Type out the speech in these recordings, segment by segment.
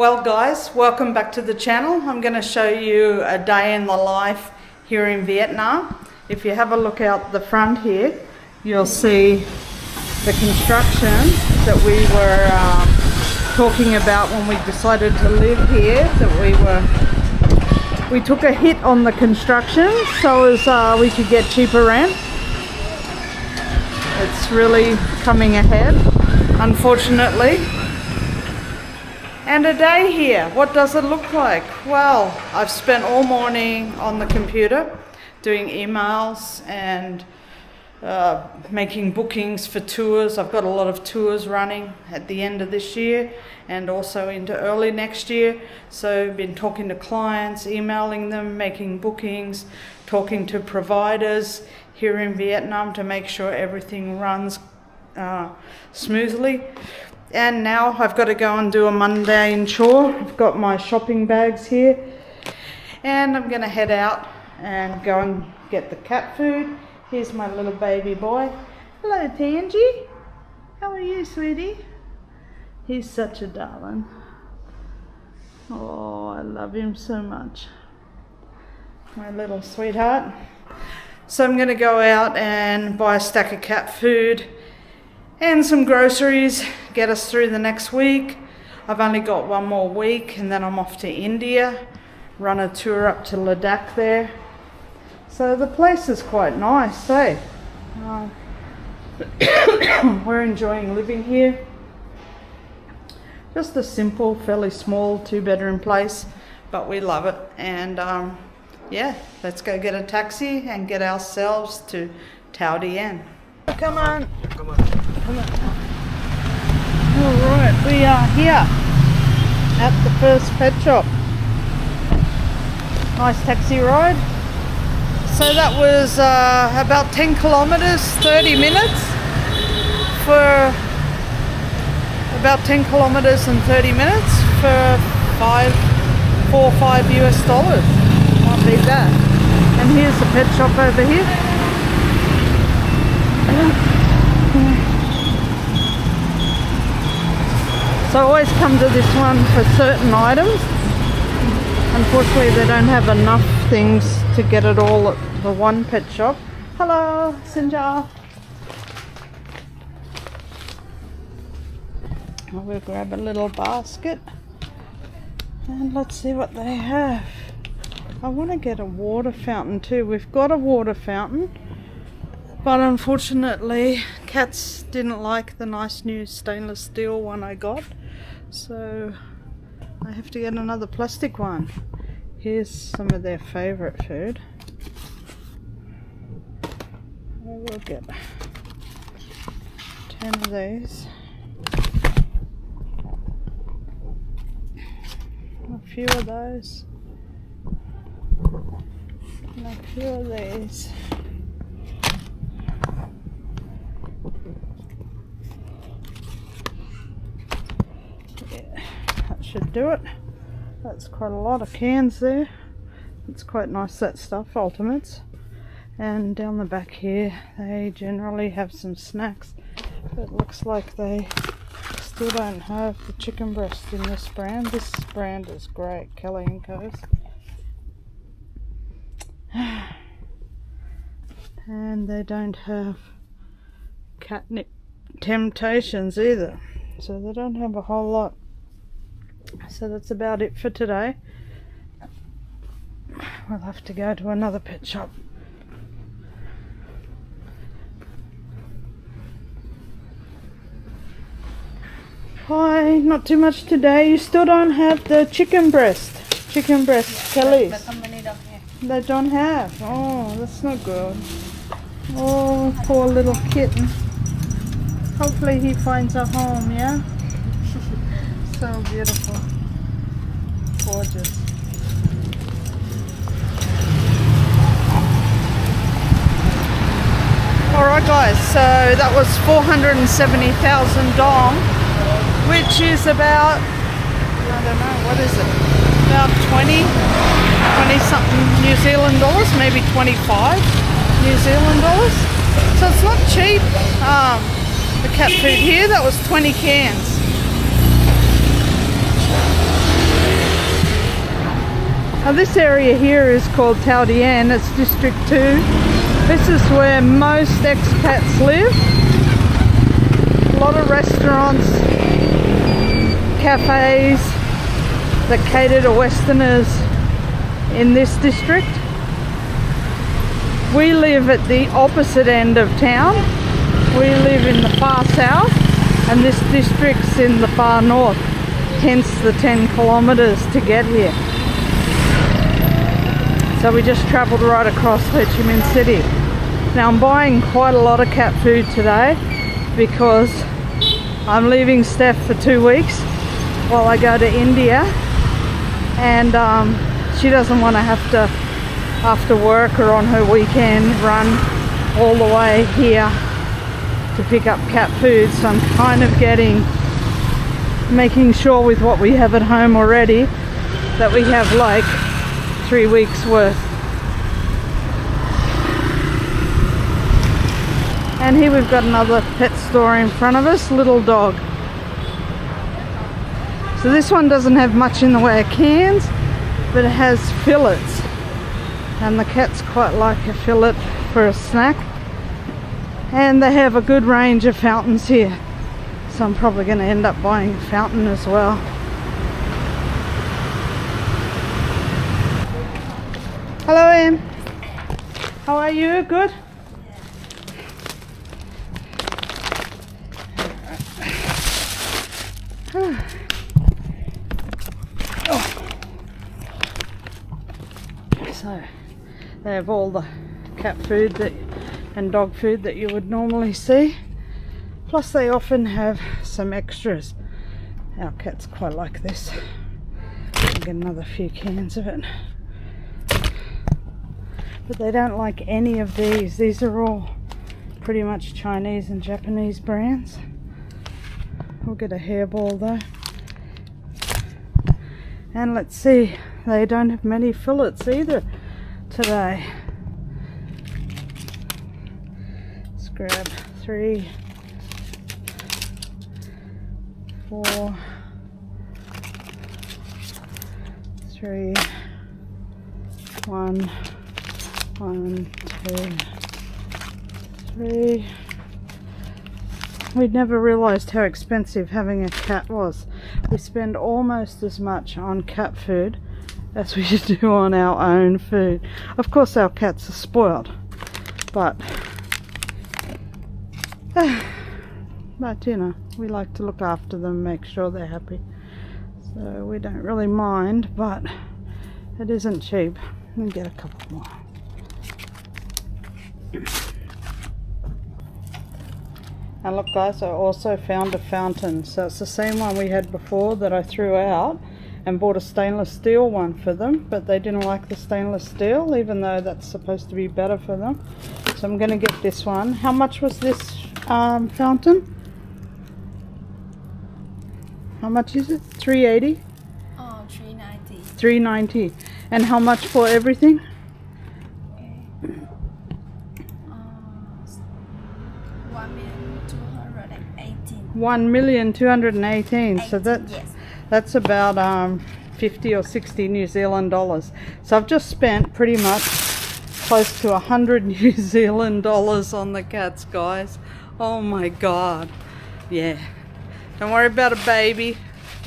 Well guys, welcome back to the channel. I'm going to show you a day in the life here in Vietnam. If you have a look out the front here, you'll see the construction that we were talking about when we decided to live here. That we took a hit on the construction so as we could get cheaper rent. It's really coming ahead, unfortunately. And a day here, what does it look like? Well, I've spent all morning on the computer doing emails and making bookings for tours. I've got a lot of tours running at the end of this year and also into early next year. So I've been talking to clients, emailing them, making bookings, talking to providers here in Vietnam to make sure everything runs smoothly. And now I've got to go and do a mundane chore. I've got my shopping bags here and I'm going to head out and go and get the cat food. Here's my little baby boy. Hello Tangy. How are you, sweetie? He's such a darling. Oh, I love him so much. My little sweetheart. So I'm going to go out and buy a stack of cat food and some groceries, get us through the next week. I've only got one more week and then I'm off to India, run a tour up to Ladakh there. So the place is quite nice, eh? We're enjoying living here. Just a simple, fairly small 2-bedroom place, but we love it. And yeah, let's go get a taxi and get ourselves to Tao Dien. Come on. Come on. Alright, we are here at the first pet shop. Nice taxi ride. So that was about 10 kilometers, 30 minutes for about 10 kilometers and 30 minutes for $4 or $5 US. Can't beat that. And here's the pet shop over here. So I always come to this one for certain items. Unfortunately they don't have enough things to get it all at the one pet shop. Hello, Sinja. We'll grab a little basket and let's see what they have. I want to get a water fountain too. We've got a water fountain, but unfortunately cats didn't like the nice new stainless steel one I got, so I have to get another plastic one. Here's some of their favourite food. I will get 10 of these. A few of those. And a few of these. Should do it. That's quite a lot of cans there. It's quite nice, that stuff, Ultimates. And down the back here they generally have some snacks. It looks like they still don't have the chicken breast in this brand. This brand is great, Kelly & Co's. And they don't have catnip temptations either. So they don't have a whole lot. So that's about it for today. We'll have to go to another pet shop. Hi, not too much today. You still don't have the chicken breast. Chicken breast, Kelly's. They don't have. Oh, that's not good. Oh, poor little kitten. Hopefully he finds a home, yeah? So beautiful. Gorgeous. Alright guys, so that was 470,000 dong, which is about, I don't know, what is it? About 20 something New Zealand dollars, maybe 25 New Zealand dollars. So it's not cheap. The cat food here, that was 20 cans. Now this area here is called Tao Dian, it's District 2. This is where most expats live. A lot of restaurants, cafes that cater to Westerners in this district. We live at the opposite end of town. We live in the far south and this district's in the far north, hence the 10 kilometers to get here. So we just travelled right across Ho Chi Minh City. Now I'm buying quite a lot of cat food today because I'm leaving Steph for 2 weeks while I go to India, and she doesn't want to have to, after work or on her weekend, run all the way here to pick up cat food. So I'm kind of making sure with what we have at home already that we have like 3 weeks worth. And here we've got another pet store in front of us, Little Dog. So this one doesn't have much in the way of cans, but it has fillets. And the cats quite like a fillet for a snack. And they have a good range of fountains here. So I'm probably going to end up buying a fountain as well. Hello, Em. How are you? Good? So they have all the cat food and dog food that you would normally see. Plus they often have some extras. Our cats quite like this. I'll get another few cans of it. But they don't like any of these. These are all pretty much Chinese and Japanese brands. We'll get a hairball though. And let's see, they don't have many fillets either today. Let's grab 3, 4, 3, 1, 2, 3. We'd never realised how expensive having a cat was. We spend almost as much on cat food as we do on our own food. Of course our cats are spoiled, but you know, we like to look after them, make sure they're happy. So we don't really mind, but it isn't cheap. Let me get a couple more. And look guys, I also found a fountain. So it's the same one we had before that I threw out, and bought a stainless steel one for them, but they didn't like the stainless steel, even though that's supposed to be better for them. So I'm going to get this one. How much was this fountain? How much is it? 380? Oh, 390. 390. And how much for everything? 1,218,000. So that's about 50 or 60 New Zealand dollars. So I've just spent pretty much close to 100 New Zealand dollars on the cats, guys. Oh my god. Yeah, don't worry about a baby,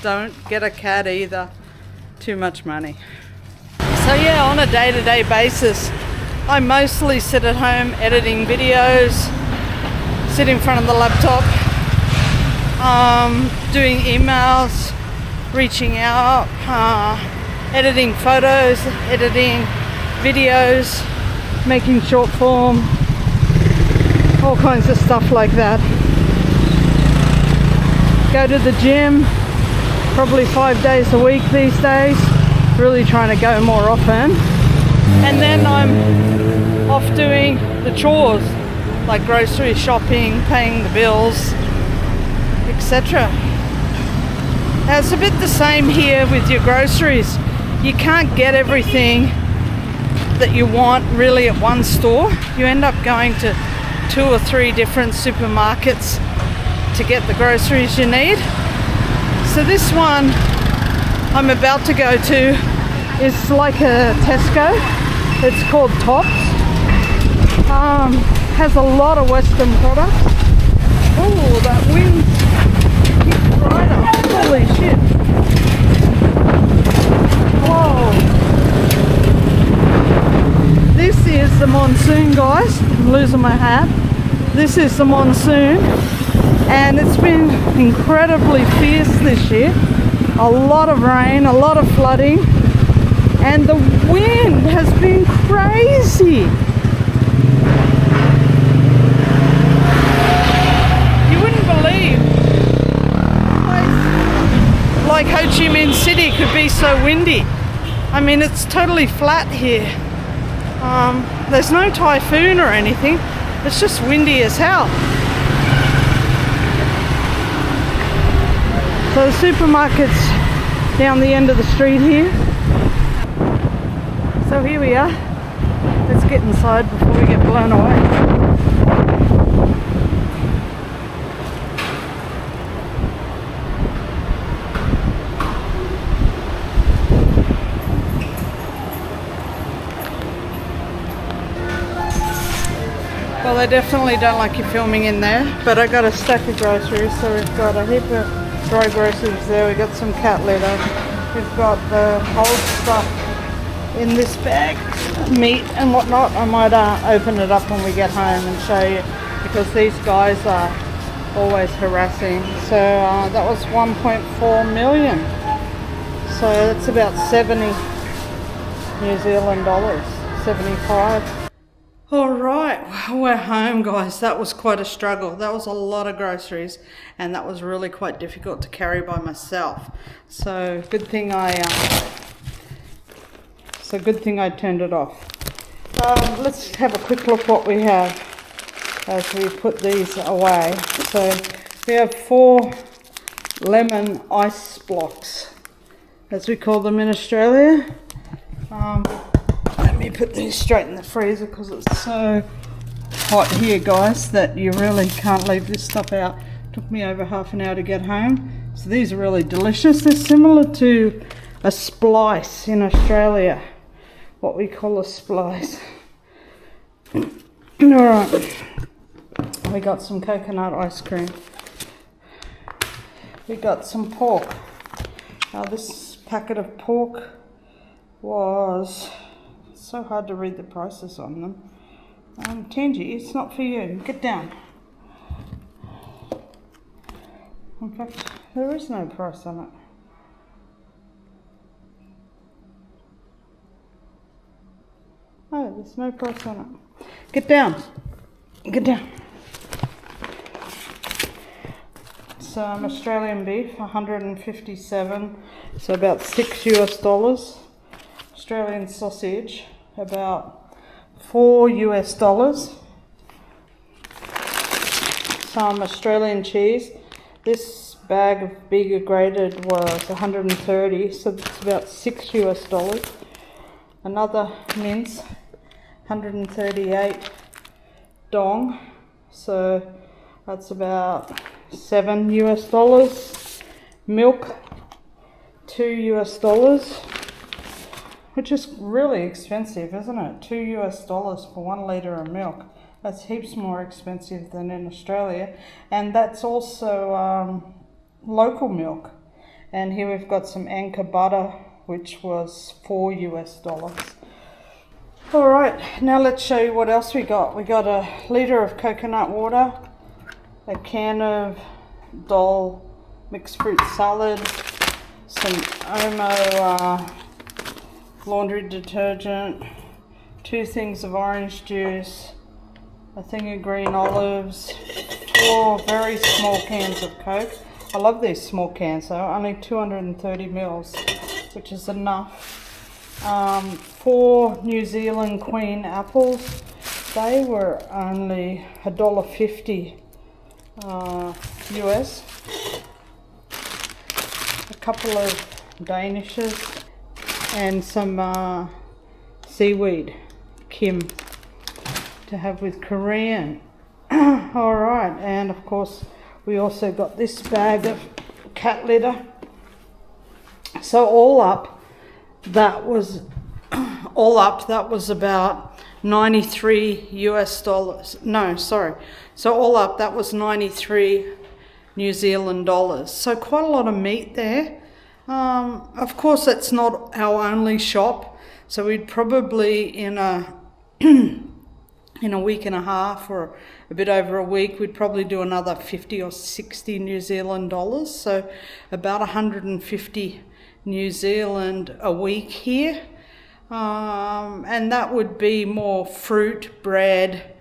don't get a cat either. Too much money. So yeah, on a day-to-day basis I mostly sit at home editing videos, sit in front of the laptop, doing emails, reaching out, editing photos, editing videos, making short form, all kinds of stuff like that. Go to the gym probably 5 days a week these days, really trying to go more often. And then I'm off doing the chores like grocery shopping, paying the bills, etc. Now it's a bit the same here with your groceries. You can't get everything that you want really at one store. You end up going to 2 or 3 different supermarkets to get the groceries you need. So this one I'm about to go to is like a Tesco. It's called Tops. Has a lot of Western products. Oh, that wind hits right up. Holy shit. Whoa. This is the monsoon, guys. I'm losing my hat. This is the monsoon, and it's been incredibly fierce this year. A lot of rain, a lot of flooding, and the wind has been crazy. You wouldn't believe a place like Ho Chi Minh City could be so windy. I mean, it's totally flat here. There's no typhoon or anything. It's just windy as hell. So the supermarket's down the end of the street here. So here we are. Let's get inside before we get blown away. Well, they definitely don't like you filming in there, but I got a stack of groceries. So we've got a heap of dry groceries there. We've got some cat litter. We've got the old stuff in this bag, meat and whatnot. I might open it up when we get home and show you, because these guys are always harassing. So that was 1.4 million. So that's about 70 New Zealand dollars, 75. All right, we're home, guys. That was quite a struggle. That was a lot of groceries, and that was really quite difficult to carry by myself. So good thing I turned it off. Let's have a quick look what we have as we put these away. So we have 4 lemon ice blocks, as we call them in Australia. Let me put these straight in the freezer because it's so hot here, guys, that you really can't leave this stuff out. Took me over half an hour to get home. So these are really delicious. They're similar to a splice in Australia, what we call a splice. Alright, we got some coconut ice cream. We got some pork. Now this packet of pork was... so hard to read the prices on them. Tangy, it's not for you. Get down. In fact, there is no price on it. Oh, there's no price on it. Get down. Get down. Some Australian beef, 157, so about $6 US. Australian sausage, about $4 US. Some Australian cheese. This bag of bigger grated was 130, so it's about $6 US. Another mince, 138 dong, so that's about $7 US. Milk, $2 US. Which is really expensive, isn't it? $2 US for 1 litre of milk. That's heaps more expensive than in Australia. And that's also local milk. And here we've got some Anchor butter, which was $4 US. All right, now let's show you what else we got. We got a litre of coconut water, a can of Dole mixed fruit salad, some Omo laundry detergent, 2 things of orange juice, a thing of green olives, 4 very small cans of Coke. I love these small cans though, only 230 mils, which is enough. 4 New Zealand Queen apples. They were only $1.50 US. A couple of Danishes. And some seaweed, Kim, to have with Korean. Alright, and of course we also got this bag of cat litter. So all up, that was all up, that was about 93 US dollars. No, sorry. So all up, that was 93 New Zealand dollars. So quite a lot of meat there. Of course, that's not our only shop. So we'd probably in a week and a half or a bit over a week, we'd probably do another 50 or 60 New Zealand dollars. So about 150 New Zealand a week here. And that would be more fruit, bread,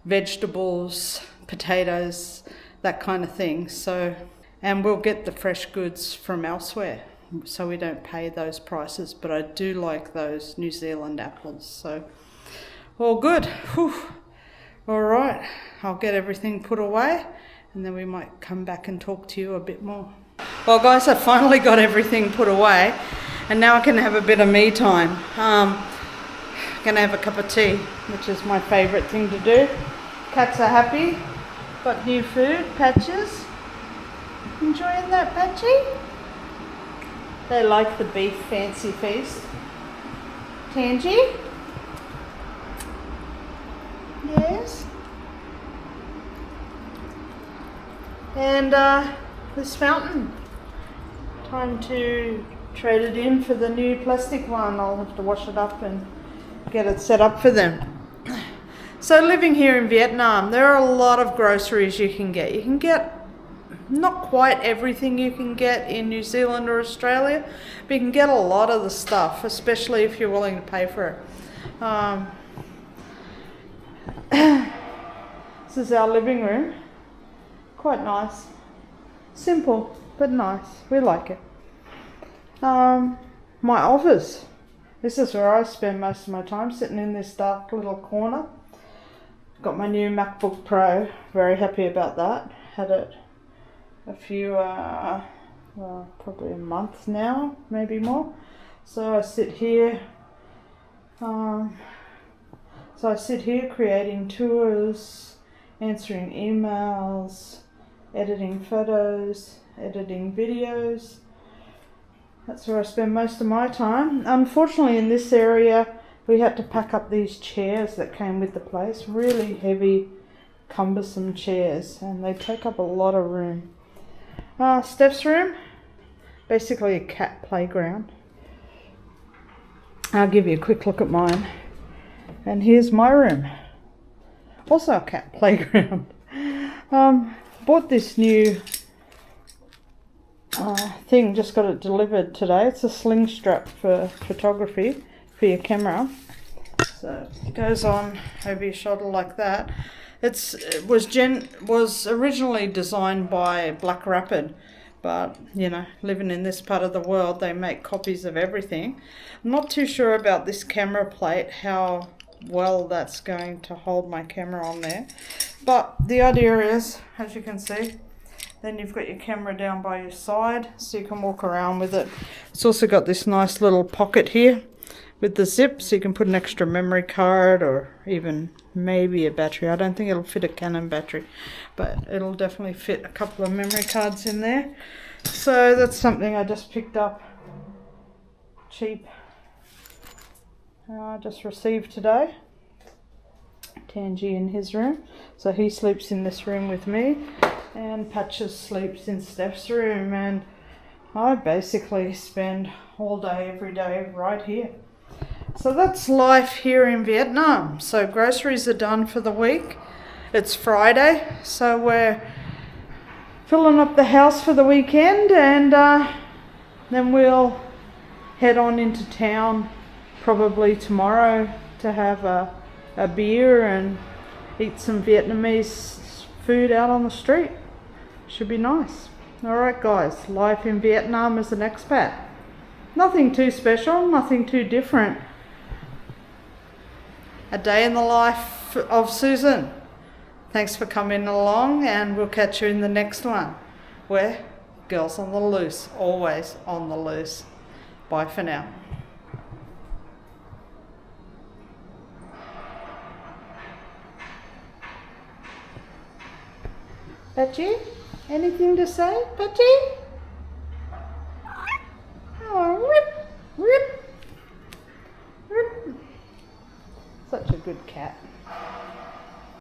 vegetables, potatoes, that kind of thing. So, and we'll get the fresh goods from elsewhere, so we don't pay those prices. But I do like those New Zealand apples. So, all good. Whew. All right, I'll get everything put away, and then we might come back and talk to you a bit more. Well, guys, I finally got everything put away, and now I can have a bit of me time. Gonna have a cup of tea, which is my favourite thing to do. Cats are happy. Got new food, Patches. Enjoying that, Patchy? They like the beef fancy feast. Tangy? Yes. And this fountain. Time to trade it in for the new plastic one. I'll have to wash it up and get it set up for them. So living here in Vietnam, there are a lot of groceries you can get. You can get not quite everything you can get in New Zealand or Australia, but you can get a lot of the stuff, especially if you're willing to pay for it. This is our living room. Quite nice. Simple, but nice. We like it. My office. This is where I spend most of my time, sitting in this dark little corner. Got my new MacBook Pro. Very happy about that. Had it a few, probably a month now, maybe more. So I sit here. Creating tours, answering emails, editing photos, editing videos. That's where I spend most of my time. Unfortunately, in this area, we had to pack up these chairs that came with the place. Really heavy, cumbersome chairs, and they take up a lot of room. Steph's room, basically a cat playground. I'll give you a quick look at mine. And here's my room. Also a cat playground. Bought this new thing, just got it delivered today. It's a sling strap for photography, for your camera. So it goes on over your shoulder like that. It was originally designed by Black Rapid, but you know, living in this part of the world, they make copies of everything. I'm not too sure about this camera plate, how well that's going to hold my camera on there. But the idea is, as you can see, then you've got your camera down by your side, so you can walk around with it. It's also got this nice little pocket here with the zip, so you can put an extra memory card or even maybe a battery. I don't think it'll fit a Canon battery, but it'll definitely fit a couple of memory cards in there. So that's something I just picked up cheap. I just received today. Tangy in his room, so he sleeps in this room with me, and Patches sleeps in Steph's room, and I basically spend all day every day right here. So that's life here in Vietnam. So groceries are done for the week. It's Friday, so we're filling up the house for the weekend, and then we'll head on into town probably tomorrow to have a beer and eat some Vietnamese food out on the street. Should be nice. Alright guys, life in Vietnam as an expat. Nothing too special, nothing too different. A day in the life of Susan. Thanks for coming along, and we'll catch you in the next one. We're girls on the loose, always on the loose. Bye for now. Patchy, anything to say, Patchy? Oh, rip, rip. Such a good cat.